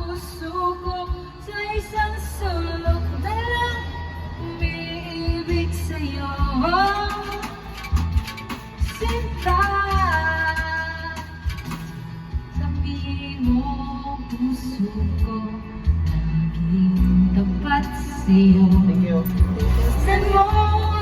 puso ko sa isang sulok na lang umiibig sa'yo. Sinta, sabihin mo puso ko laging tapat sa'yo. Thank you. Saan mo